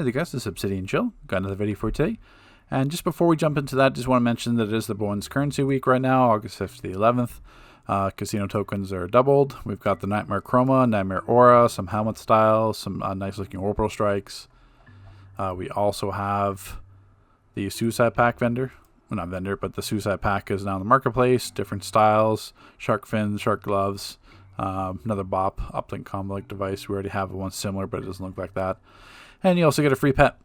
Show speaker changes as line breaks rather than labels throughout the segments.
Hey there guys, this is Obsidian Chill. Got another video for you today. And just before we jump into that, just want to mention that it is the Bowen's Currency Week right now, August 5th to the 11th. Casino tokens are doubled. We've got the Nightmare Chroma, Nightmare Aura, some helmet styles, some nice looking orbital strikes. We also have the Suicide Pack vendor. Well, not vendor, but the Suicide Pack is now in the marketplace. Different styles, shark fins, shark gloves, another BOP uplink combo device. We already have one similar, but it doesn't look like that. And you also get a free pet.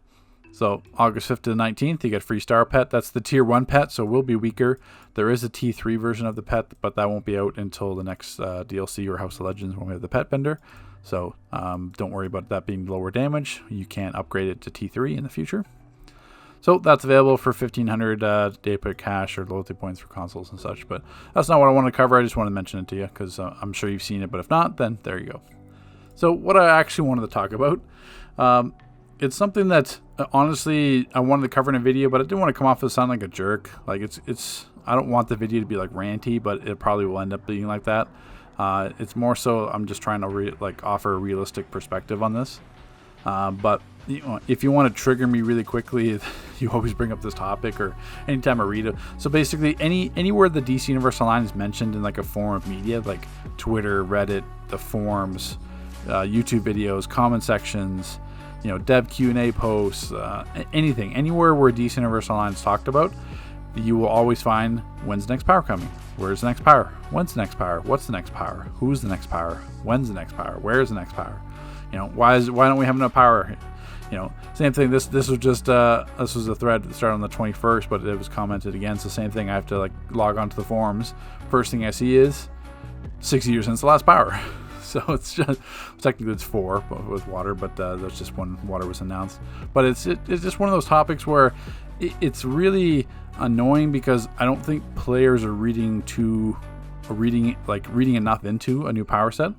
So August 5th to the 19th, you get a free star pet. That's the tier 1 pet, so it will be weaker. There is a T3 version of the pet, but that won't be out until the next DLC or House of Legends when we have the pet vendor. So don't worry about that being lower damage. You can upgrade it to T3 in the future. So that's available for 1,500 day put cash or loyalty points for consoles and such. But that's not what I want to cover. I just want to mention it to you because I'm sure you've seen it. But if not, then there you go. So what I actually wanted to talk about, it's something that honestly I wanted to cover in a video, but I didn't want to come off as sound like a jerk. Like it's I don't want the video to be like ranty, but it probably will end up being like that. It's more so I'm just trying to offer a realistic perspective on this. But if you want to trigger me really quickly, you always bring up this topic or anytime I read it. So basically anywhere the DC Universe Online is mentioned in like a form of media, like Twitter, Reddit, the forums, YouTube videos, comment sections, dev Q&A posts, anything, anywhere where DC Universe Online is talked about, you will always find when's the next power coming? Where's the next power? When's the next power? What's the next power? Who's the next power? When's the next power? Where's the next power? Why don't we have enough power? Same thing. This was just this was a thread that started on the 21st, but it was commented again. So same thing. I have to log on to the forums. First thing I see is 6 years since the last power. So it's just technically it's 4 with water, but that's just when water was announced. But it's just one of those topics where it's really annoying because I don't think players are reading enough into a new power set.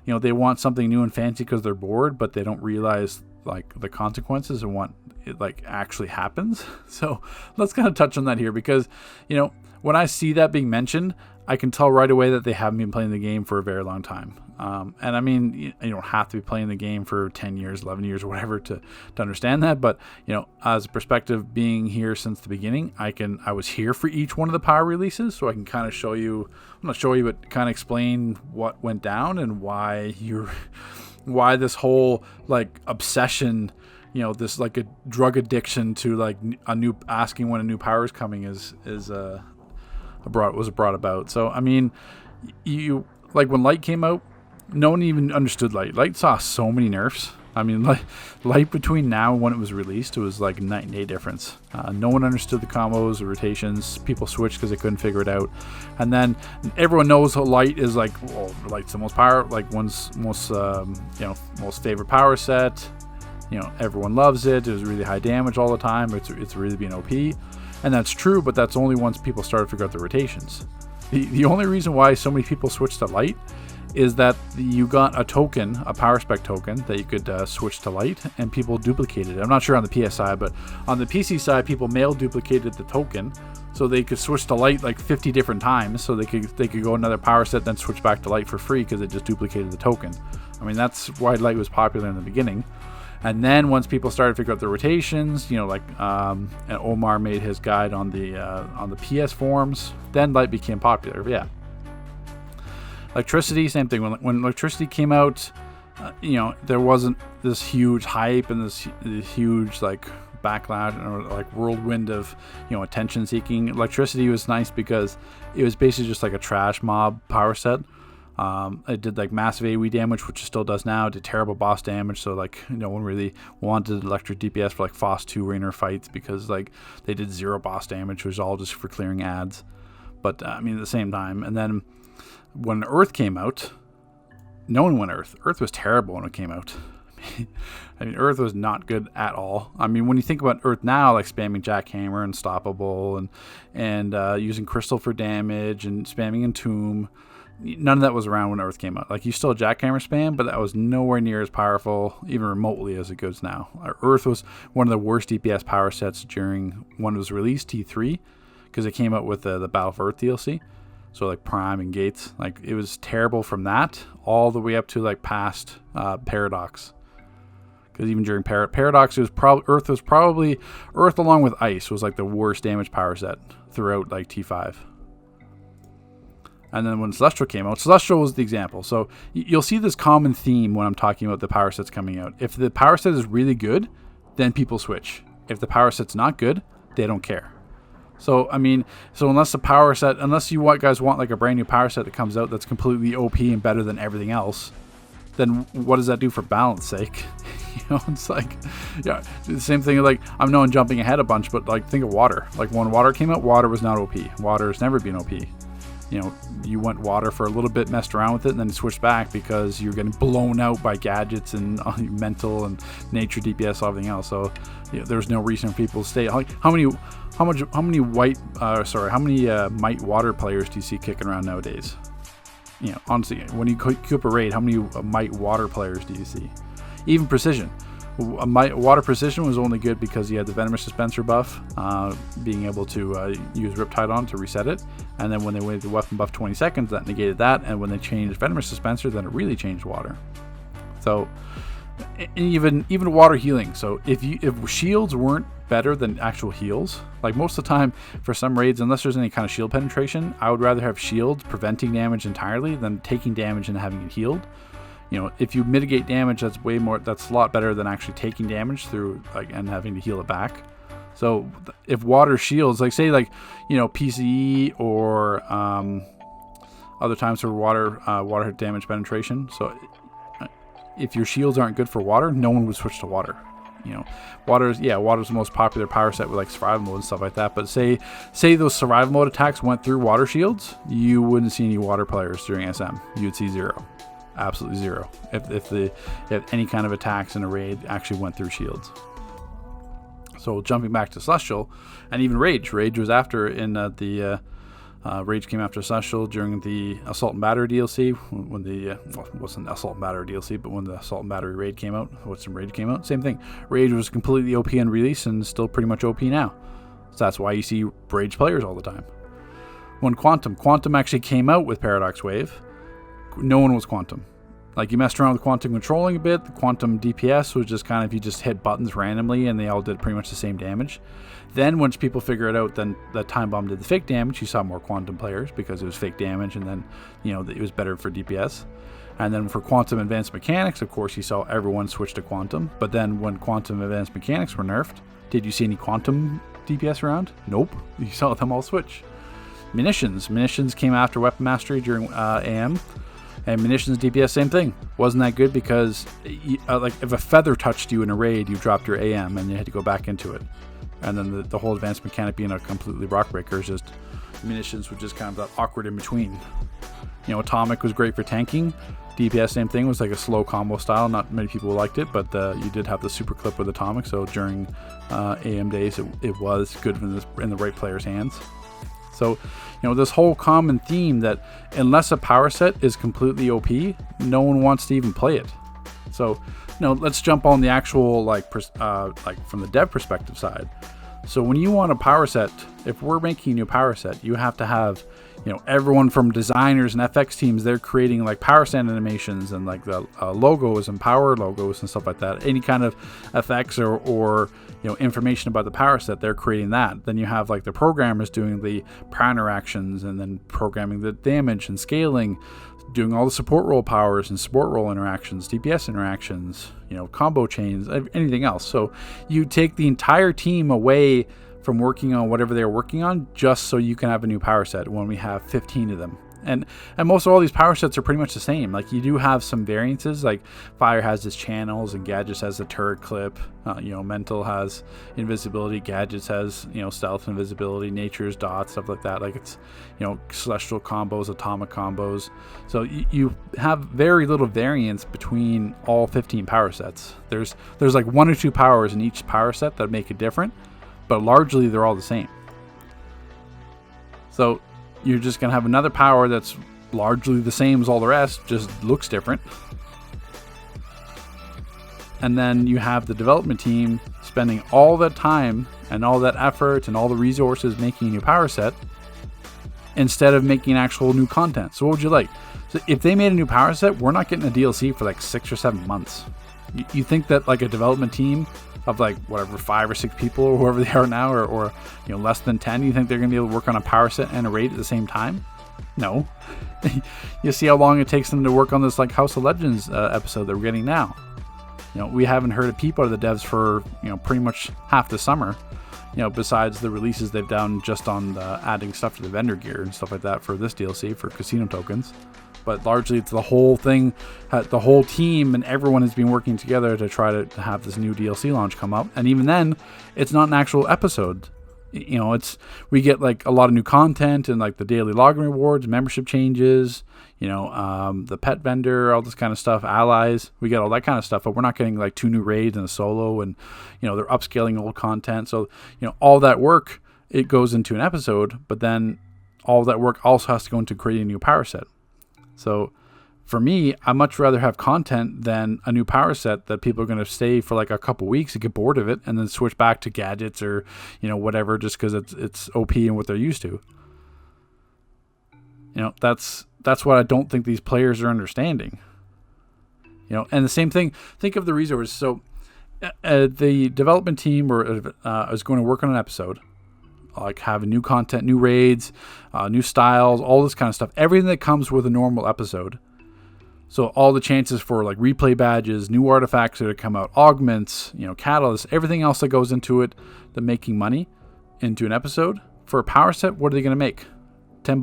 They want something new and fancy because they're bored, but they don't realize the consequences and what it actually happens. So let's kind of touch on that here because when I see that being mentioned, I can tell right away that they haven't been playing the game for a very long time. And I mean, you don't have to be playing the game for 10 years, 11 years, or whatever to understand that. But, as a perspective being here since the beginning, I was here for each one of the power releases. So I can kind of show you, but kind of explain what went down and why this whole obsession, this a drug addiction to asking when a new power is coming was brought about. So I mean, when Light came out, no one even understood Light. Light saw so many nerfs. I mean, Light between now and when it was released, it was like night and day difference. No one understood the combos, the rotations. People switched because they couldn't figure it out. And then everyone knows how Light is Light's the most power, one's most favorite power set. Everyone loves it. It was really high damage all the time. It's really been OP. And that's true, but that's only once people started to figure out the rotations. The only reason why so many people switched to Light is that you got a token, a power spec token, that you could switch to Light, and people duplicated it. I'm not sure on the PS side, but on the PC side, people mail duplicated the token, so they could switch to Light 50 different times, so they could go another power set, then switch back to Light for free because it just duplicated the token. I mean, that's why Light was popular in the beginning. And then once people started to figure out the rotations, and Omar made his guide on the PS forums, then Light became popular. But yeah. Electricity, same thing. When electricity came out, there wasn't this huge hype and this huge backlash or whirlwind of attention seeking. Electricity was nice because it was basically just a trash mob power set. It did massive AoE damage, which it still does now. It did terrible boss damage, so no one really wanted electric DPS for FOSS 2 Rainer fights because they did 0 boss damage, which was all just for clearing ads. But I mean, at the same time, and then when Earth came out, no one went Earth. Earth was terrible when it came out. I mean, Earth was not good at all. I mean, when you think about Earth now, spamming Jackhammer, Unstoppable, and using Crystal for damage and spamming Entomb, none of that was around when Earth came out. You still Jackhammer spam, but that was nowhere near as powerful, even remotely, as it goes now. Earth was one of the worst DPS power sets during when it was released, T3, because it came out with the Battle for Earth DLC. So Prime and Gates, it was terrible from that all the way up to past Paradox. Because even during Paradox, Earth along with Ice was like the worst damage power set throughout like T5. And then when Celestial came out, Celestial was the example. So you'll see this common theme when I'm talking about the power sets coming out. If the power set is really good, then people switch. If the power set's not good, they don't care. So, I mean, unless you guys want like a brand new power set that comes out that's completely OP and better than everything else, then what does that do for balance sake? It's like, yeah, the same thing. Like, I know I'm jumping ahead a bunch, but like, think of water. Like, when water came out, water was not OP. Water has never been OP. You went water for a little bit, messed around with it, and then switched back because you're getting blown out by gadgets and mental and nature DPS, everything else. So there's no reason for people to stay. Like, how many might water players do you see kicking around nowadays? Honestly, when you queue up a raid, how many might water players do you see? Even precision. Water precision was only good because you had the Venomous Dispenser buff, being able to use Riptide on to reset it, and then when they waited the weapon buff 20 seconds, that negated that, and when they changed Venomous Dispenser, then it really changed water. So, even water healing. So if shields weren't better than actual heals, like most of the time for some raids, unless there's any kind of shield penetration, I would rather have shields preventing damage entirely than taking damage and having it healed. If you mitigate damage, that's a lot better than actually taking damage through and having to heal it back. So if water shields, like say PCE or other times for water damage penetration. So if your shields aren't good for water, no one would switch to water. Water's the most popular power set with like survival mode and stuff like that. But say those survival mode attacks went through water shields, you wouldn't see any water players during SM. You'd see zero. Absolutely zero if any kind of attacks in a raid actually went through shields. So jumping back to Celestial, and even Rage was after in Rage came after Celestial during the Assault and Battery DLC when it wasn't Assault and Battery DLC, but when the Assault and Battery raid came out, Rage came out, same thing. Rage was completely OP on release and still pretty much OP now. So that's why you see Rage players all the time. When Quantum actually came out with Paradox Wave, no one was Quantum. Like, you messed around with Quantum controlling a bit. The Quantum DPS was just kind of, you just hit buttons randomly and they all did pretty much the same damage. Then once people figure it out, then the Time Bomb did the fake damage. You saw more Quantum players because it was fake damage, and then it was better for DPS. And then for Quantum Advanced Mechanics, of course, you saw everyone switch to Quantum. But then when Quantum Advanced Mechanics were nerfed, did you see any Quantum DPS around? Nope. You saw them all switch. Munitions came after Weapon Mastery during AM. And Munitions DPS, same thing. Wasn't that good because if a feather touched you in a raid, you dropped your AM and you had to go back into it. And then the whole advanced mechanic being a completely rock breaker is just Munitions was just kind of that awkward in between. Atomic was great for tanking. DPS, same thing, was like a slow combo style. Not many people liked it, but you did have the super clip with Atomic. So during AM days, it was good in the right player's hands. So, this whole common theme that unless a power set is completely OP, no one wants to even play it. So, let's jump on the actual, from the dev perspective side. So when you want a power set, if we're making a new power set, you have to have, everyone from designers and FX teams, they're creating like power stand animations and like the logos and power logos and stuff like that. Any kind of effects or information about the power set, they're creating that. Then you have like the programmers doing the power interactions and then programming the damage and scaling, doing all the support role powers and support role interactions, DPS interactions, combo chains, anything else. So you take the entire team away from working on whatever they're working on just so you can have a new power set when we have 15 of them. And most of all these power sets are pretty much the same. Like, you do have some variances, like Fire has its channels and Gadgets has the turret clip, Mental has invisibility, Gadgets has stealth, invisibility, Nature's dots, stuff like that. Like, it's celestial combos, atomic combos. So you have very little variance between all 15 power sets. There's like 1 or 2 powers in each power set that make it different, but largely they're all the same. So you're just going to have another power that's largely the same as all the rest, just looks different. And then you have the development team spending all that time and all that effort and all the resources making a new power set instead of making actual new content. So what would you like? So if they made a new power set, we're not getting a DLC for like 6 or 7 months. You think that like a development team of like whatever 5 or 6 people or whoever they are now, or less than 10, you think they're going to be able to work on a power set and a raid at the same time? No. You see how long it takes them to work on this like House of Legends episode that we're getting now. We haven't heard a peep out of the devs for pretty much half the summer. Besides the releases they've done just on adding stuff to the vendor gear and stuff like that for this DLC for casino tokens. But largely it's the whole thing, the whole team and everyone has been working together to try to have this new DLC launch come up. And even then, it's not an actual episode. We get like a lot of new content and like the daily login rewards, membership changes, the pet vendor, all this kind of stuff, allies. We get all that kind of stuff, but we're not getting like 2 new raids and a solo, and they're upscaling old content. So all that work, it goes into an episode, but then all that work also has to go into creating a new power set. So for me, I much rather have content than a new power set that people are going to stay for like a couple weeks and get bored of it and then switch back to gadgets or whatever, just because it's OP and what they're used to. That's what I don't think these players are understanding. And the same thing, think of the resources. So the development team is going to work on an episode, like having new content, new raids, new styles, all this kind of stuff, everything that comes with a normal episode. So all the chances for like replay badges, new artifacts that come out, augments, catalysts, everything else that goes into it, the making money into an episode. For a power set, what are they going to make? $10.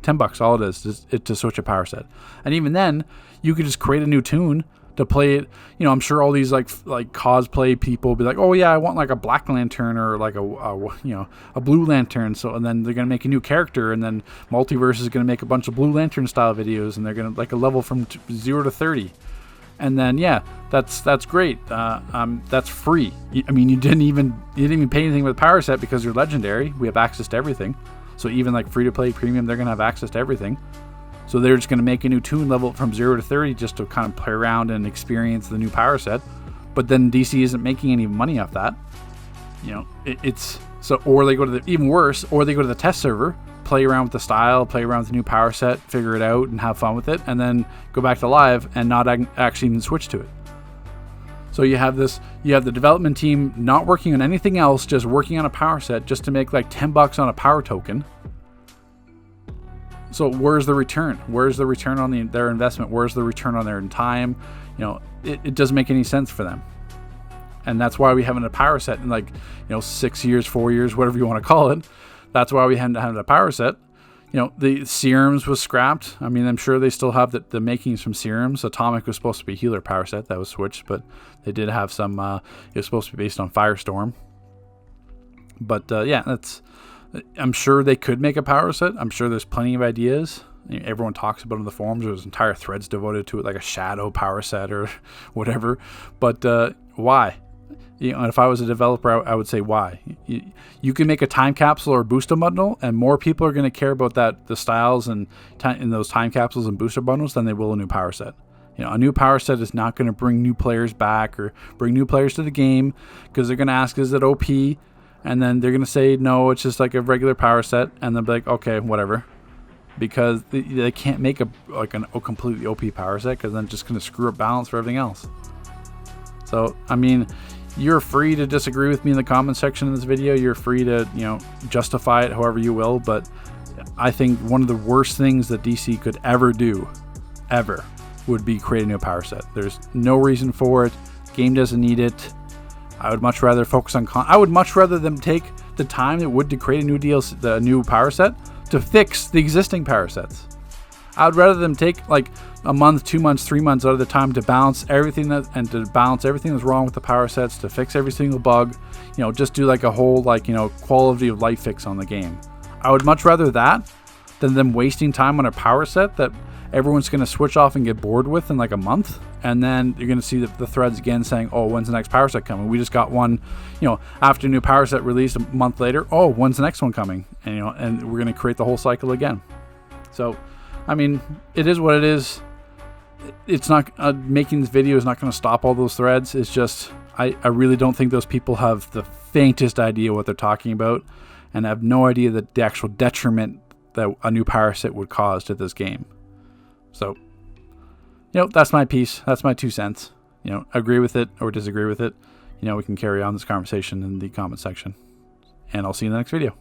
$10, all it is to switch a power set. And even then, you could just create a new tune to play it. I'm sure all these like cosplay people will be like, oh yeah, I want like a black lantern or like a blue lantern. So, and then they're going to make a new character, and then Multiverse is going to make a bunch of blue lantern style videos, and they're going to like a level from 0 to 30. And then, yeah, that's great. That's free. You didn't even pay anything with power set because you're legendary. We have access to everything. So even like free to play premium, they're going to have access to everything. So they're just going to make a new tune level from 0 to 30 just to kind of play around and experience the new power set. But then DC isn't making any money off that. Or they go to even worse, or they go to the test server, play around with the style, play around with the new power set, figure it out and have fun with it, and then go back to live and not actually even switch to it. So you have the development team not working on anything else, just working on a power set just to make like $10 on a power token. So where's the return? Where's the return on their investment? Where's the return on their time? It doesn't make any sense for them. And that's why we haven't a power set in 6 years, 4 years, whatever you want to call it. That's why we haven't had a power set. The serums was scrapped. I'm sure they still have the makings from serums. Atomic was supposed to be a healer power set that was switched, but they did have some. It was supposed to be based on Firestorm. But I'm sure they could make a power set. I'm sure there's plenty of ideas. Everyone talks about it in the forums. There's entire threads devoted to it, like a shadow power set or whatever. But why? If I was a developer, I would say why. You can make a time capsule or booster bundle, and more people are going to care about the styles and in those time capsules and booster bundles than they will a new power set. A new power set is not going to bring new players back or bring new players to the game, because they're going to ask, is it OP? And then they're going to say, no, it's just like a regular power set. And they'll be like, okay, whatever. Because they can't make a completely OP power set, because then it's just going to screw up balance for everything else. So, you're free to disagree with me in the comment section of this video. You're free to, justify it however you will. But I think one of the worst things that DC could ever do, would be create a new power set. There's no reason for it. Game doesn't need it. I would much rather focus on I would much rather them take the time it would to create a new DLC, the new power set, to fix the existing power sets. I would rather them take like a month, 2 months, 3 months out of the time to balance everything that's wrong with the power sets, to fix every single bug. Just do like a whole quality of life fix on the game. I would much rather that than them wasting time on a power set that everyone's going to switch off and get bored with in like a month. And then you're going to see the threads again saying, oh, when's the next power set coming? We just got one, after a new power set released a month later. Oh, when's the next one coming? And, and we're going to create the whole cycle again. So, it is what it is. It's not, making this video is not going to stop all those threads. It's just, I really don't think those people have the faintest idea what they're talking about, and have no idea that the actual detriment that a new power set would cause to this game. So, that's my piece. That's my 2 cents. agree with it or disagree with it, we can carry on this conversation in the comment section. And I'll see you in the next video.